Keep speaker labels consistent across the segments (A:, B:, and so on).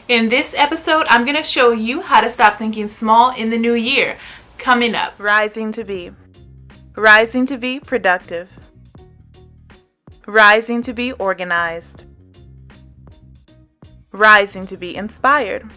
A: In this episode, I'm going to show you how to stop thinking small in the new year. Coming up, rising to be. Rising to be productive. Rising to be organized. Rising to be inspired.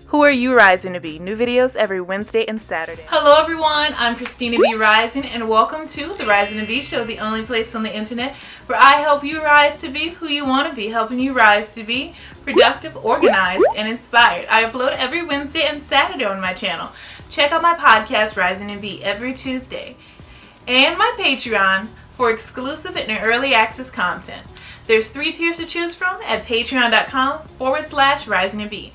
A: Who are you rising to be? New videos every Wednesday and Saturday. Hello everyone, I'm Christina B Rising and welcome to the Rising to Be Show, the only place on the internet where I help you rise to be who you want to be, helping you rise to be productive, organized, and inspired. I upload every Wednesday and Saturday on my channel. Check out my podcast, Rising to Be, every Tuesday. And my Patreon for exclusive and early access content. There's 3 tiers to choose from at patreon.com/rising to be.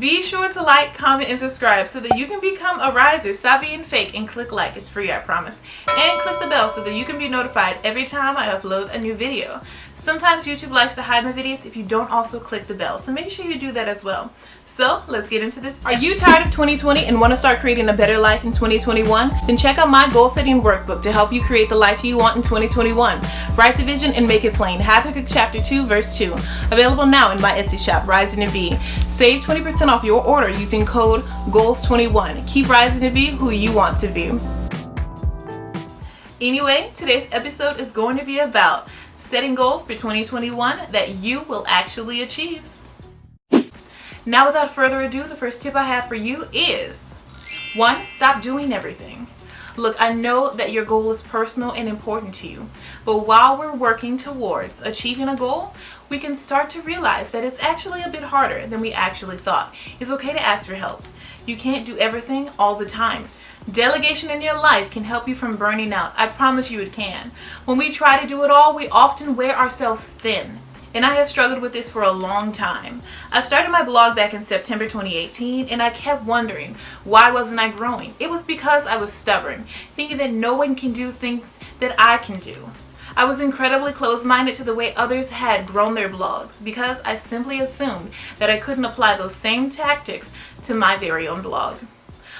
A: Be sure to like, comment, and subscribe so that you can become a riser. Stop being fake and click like. It's free, I promise. And click the bell so that you can be notified every time I upload a new video. Sometimes YouTube likes to hide my videos if you don't also click the bell, so make sure you do that as well. So, let's get into this. Are you tired of 2020 and want to start creating a better life in 2021? Then check out my goal setting workbook to help you create the life you want in 2021. Write the vision and make it plain. Habakkuk chapter 2 verse 2. Available now in my Etsy shop, Rising to Be. Save 20% off your order using code GOALS21. Keep rising to be who you want to be. Anyway, today's episode is going to be about setting goals for 2021 that you will actually achieve. Now, without further ado, the first tip I have for you is 1. Stop doing everything. Look, I know that your goal is personal and important to you, but while we're working towards achieving a goal, we can start to realize that it's actually a bit harder than we actually thought. It's okay to ask for help. You can't do everything all the time. Delegation in your life can help you from burning out. I promise you it can. When we try to do it all, we often wear ourselves thin. And I have struggled with this for a long time. I started my blog back in September 2018 and I kept wondering, why wasn't I growing? It was because I was stubborn, thinking that no one can do things that I can do. I was incredibly closed-minded to the way others had grown their blogs because I simply assumed that I couldn't apply those same tactics to my very own blog.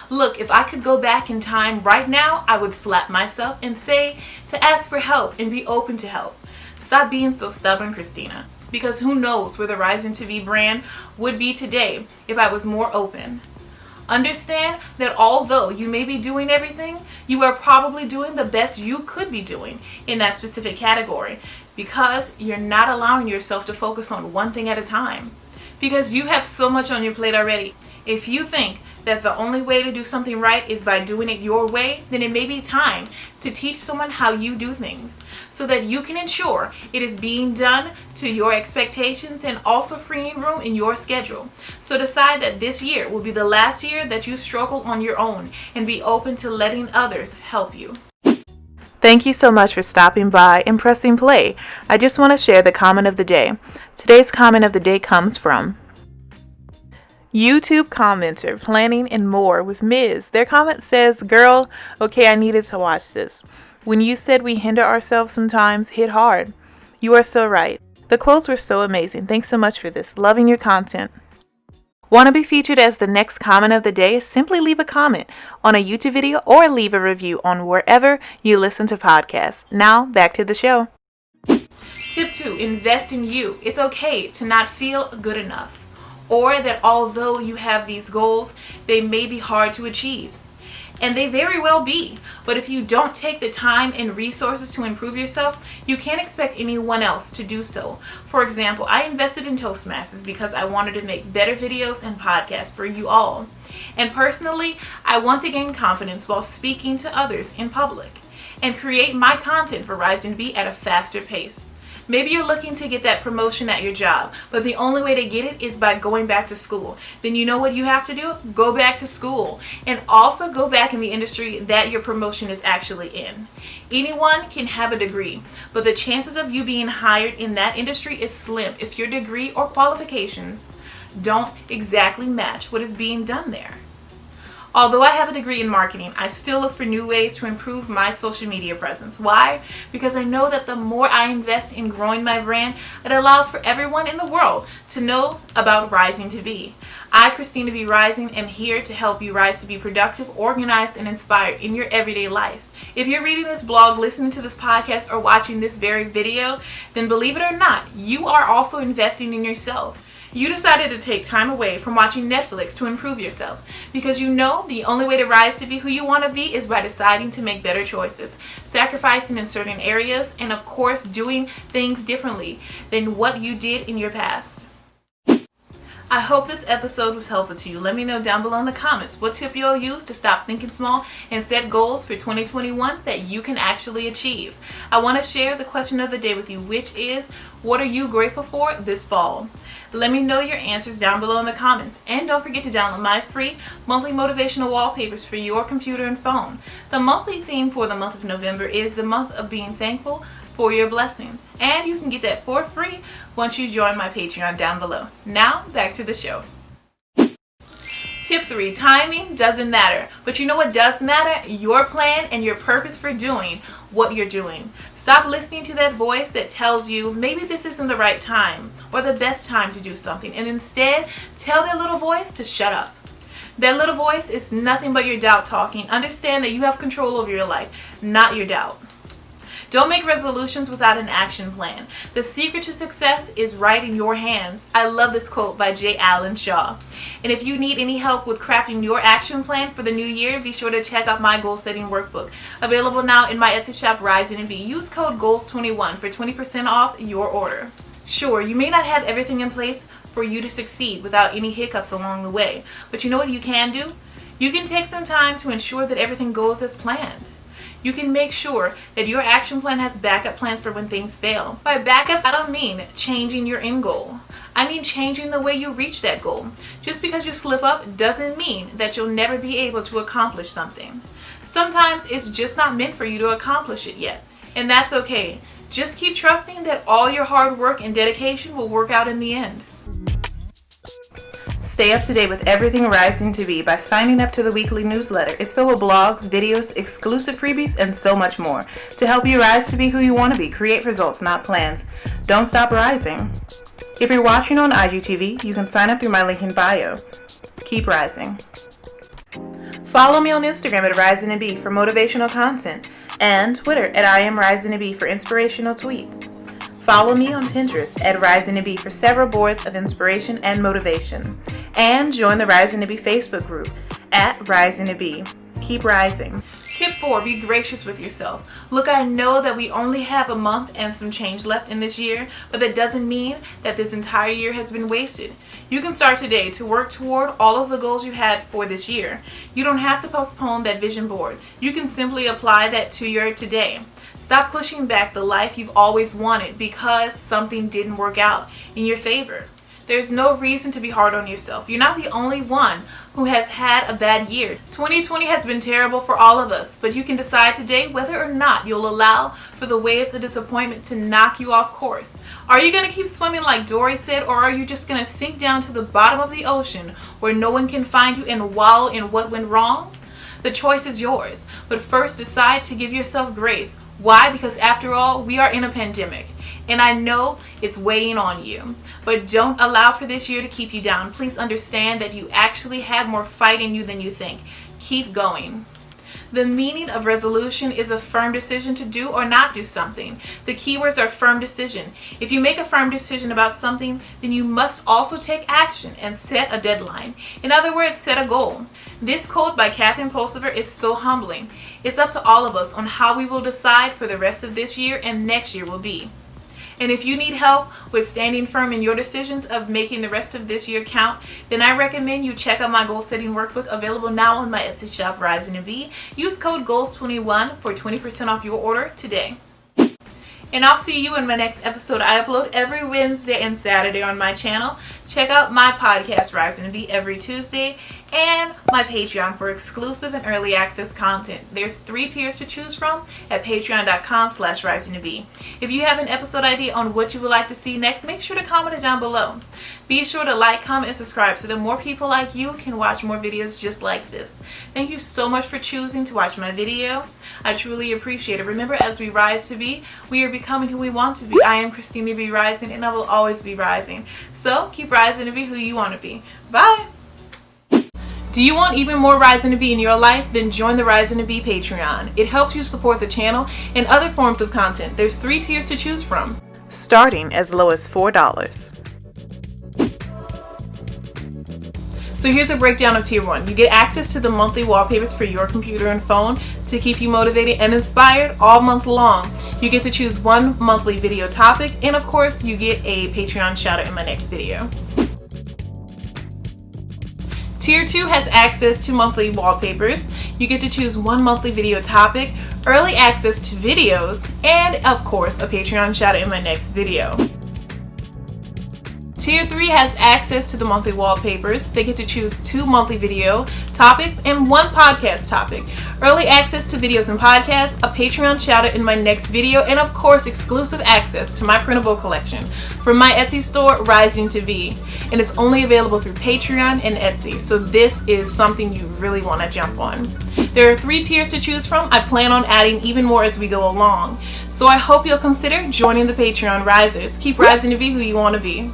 A: Look, if I could go back in time right now, I would slap myself and say to ask for help and be open to help. Stop being so stubborn, Christina, because who knows where the Rising to Be brand would be today if I was more open. Understand that although you may be doing everything, you are probably doing the best you could be doing in that specific category because you're not allowing yourself to focus on one thing at a time. Because you have so much on your plate already. If you think that the only way to do something right is by doing it your way, then it may be time to teach someone how you do things so that you can ensure it is being done to your expectations and also freeing room in your schedule. So decide that this year will be the last year that you struggle on your own and be open to letting others help you. Thank you so much for stopping by and pressing play. I just want to share the comment of the day. Today's comment of the day comes from YouTube commenter, Planning and More with Ms. Their comment says, "Girl, okay, I needed to watch this. When you said we hinder ourselves sometimes, hit hard. You are so right. The quotes were so amazing. Thanks so much for this. Loving your content." Want to be featured as the next comment of the day? Simply leave a comment on a YouTube video or leave a review on wherever you listen to podcasts. Now, back to the show. Tip 2, invest in you. It's okay to not feel good enough, or that although you have these goals, they may be hard to achieve. And they very well be. But if you don't take the time and resources to improve yourself, you can't expect anyone else to do so. For example, I invested in Toastmasters because I wanted to make better videos and podcasts for you all. And personally, I want to gain confidence while speaking to others in public and create my content for Rising to Be at a faster pace. Maybe you're looking to get that promotion at your job, but the only way to get it is by going back to school. Then you know what you have to do? Go back to school. And also go back in the industry that your promotion is actually in. Anyone can have a degree, but the chances of you being hired in that industry is slim if your degree or qualifications don't exactly match what is being done there. Although I have a degree in marketing, I still look for new ways to improve my social media presence. Why? Because I know that the more I invest in growing my brand, it allows for everyone in the world to know about Rising to Be. I, Christina B Rising, am here to help you rise to be productive, organized, and inspired in your everyday life. If you're reading this blog, listening to this podcast, or watching this very video, then believe it or not, you are also investing in yourself. You decided to take time away from watching Netflix to improve yourself because you know the only way to rise to be who you want to be is by deciding to make better choices, sacrificing in certain areas, and of course doing things differently than what you did in your past. I hope this episode was helpful to you. Let me know down below in the comments what tip you'll use to stop thinking small and set goals for 2021 that you can actually achieve. I want to share the question of the day with you, which is, what are you grateful for this fall? Let me know your answers down below in the comments. And don't forget to download my free monthly motivational wallpapers for your computer and phone. The monthly theme for the month of November is the month of being thankful for your blessings. And you can get that for free once you join my Patreon down below. Now, back to the show. Tip 3, timing doesn't matter. But you know what does matter? Your plan and your purpose for doing what you're doing. Stop listening to that voice that tells you maybe this isn't the right time or the best time to do something, and instead tell that little voice to shut up. That little voice is nothing but your doubt talking. Understand that you have control over your life, not your doubt. Don't make resolutions without an action plan. The secret to success is right in your hands. I love this quote by J. Allen Shaw. And if you need any help with crafting your action plan for the new year, be sure to check out my goal setting workbook. Available now in my Etsy shop, risingtobe. Use code GOALS21 for 20% off your order. Sure, you may not have everything in place for you to succeed without any hiccups along the way. But you know what you can do? You can take some time to ensure that everything goes as planned. You can make sure that your action plan has backup plans for when things fail. By backups, I don't mean changing your end goal. I mean changing the way you reach that goal. Just because you slip up doesn't mean that you'll never be able to accomplish something. Sometimes it's just not meant for you to accomplish it yet, and that's okay. Just keep trusting that all your hard work and dedication will work out in the end. Stay up to date with everything Rising to Be by signing up to the weekly newsletter. It's filled with blogs, videos, exclusive freebies, and so much more to help you rise to be who you want to be. Create results, not plans. Don't stop rising. If you're watching on IGTV, you can sign up through my link in bio. Keep rising. Follow me on Instagram at risingtobe for motivational content and Twitter at IamRisingtobe for inspirational tweets. Follow me on Pinterest at risingtobe for several boards of inspiration and motivation. And join the Rising to Be Facebook group at risingtobe. Keep rising. Tip 4, be gracious with yourself. Look, I know that we only have a month and some change left in this year, but that doesn't mean that this entire year has been wasted. You can start today to work toward all of the goals you had for this year. You don't have to postpone that vision board. You can simply apply that to your today. Stop pushing back the life you've always wanted because something didn't work out in your favor. There's no reason to be hard on yourself. You're not the only one who has had a bad year. 2020 has been terrible for all of us, but you can decide today whether or not you'll allow for the waves of disappointment to knock you off course. Are you going to keep swimming like Dory said, or are you just going to sink down to the bottom of the ocean where no one can find you and wallow in what went wrong? The choice is yours, but first decide to give yourself grace. Why? Because after all, we are in a pandemic, and I know it's weighing on you. But don't allow for this year to keep you down. Please understand that you actually have more fight in you than you think. Keep going. The meaning of resolution is a firm decision to do or not do something. The keywords are firm decision. If you make a firm decision about something, then you must also take action and set a deadline. In other words, set a goal. This quote by Catherine Pulsiver is so humbling. It's up to all of us on how we will decide for the rest of this year and next year will be. And if you need help with standing firm in your decisions of making the rest of this year count, then I recommend you check out my goal setting workbook available now on my Etsy shop, risingtobe. Use code GOALS21 for 20% off your order today. And I'll see you in my next episode. I upload every Wednesday and Saturday on my channel. Check out my podcast, Rising to Be, every Tuesday, and my Patreon for exclusive and early access content. There's 3 tiers to choose from at patreon.com/risingtobe. If you have an episode idea on what you would like to see next, make sure to comment it down below. Be sure to like, comment, and subscribe so that more people like you can watch more videos just like this. Thank you so much for choosing to watch my video. I truly appreciate it. Remember, as we rise to be, we are becoming who we want to be. I am Christina B rising, and I will always be rising. So keep rising to be who you want to be. Bye. Do you want even more Rising to Be in your life? Then join the Rising to Be Patreon. It helps you support the channel and other forms of content. There's 3 tiers to choose from, starting as low as $4. So here's a breakdown of Tier 1. You get access to the monthly wallpapers for your computer and phone to keep you motivated and inspired all month long. You get to choose one monthly video topic, and of course you get a Patreon shout out in my next video. Tier 2 has access to monthly wallpapers. You get to choose one monthly video topic, early access to videos, and of course a Patreon shout out in my next video. Tier 3 has access to the monthly wallpapers. They get to choose 2 monthly video topics and 1 podcast topic. Early access to videos and podcasts, a Patreon shout out in my next video, and of course exclusive access to my printable collection from my Etsy store, risingtobe. And it's only available through Patreon and Etsy, so this is something you really want to jump on. There are 3 tiers to choose from. I plan on adding even more as we go along. So I hope you'll consider joining the Patreon risers. Keep rising to be who you want to be.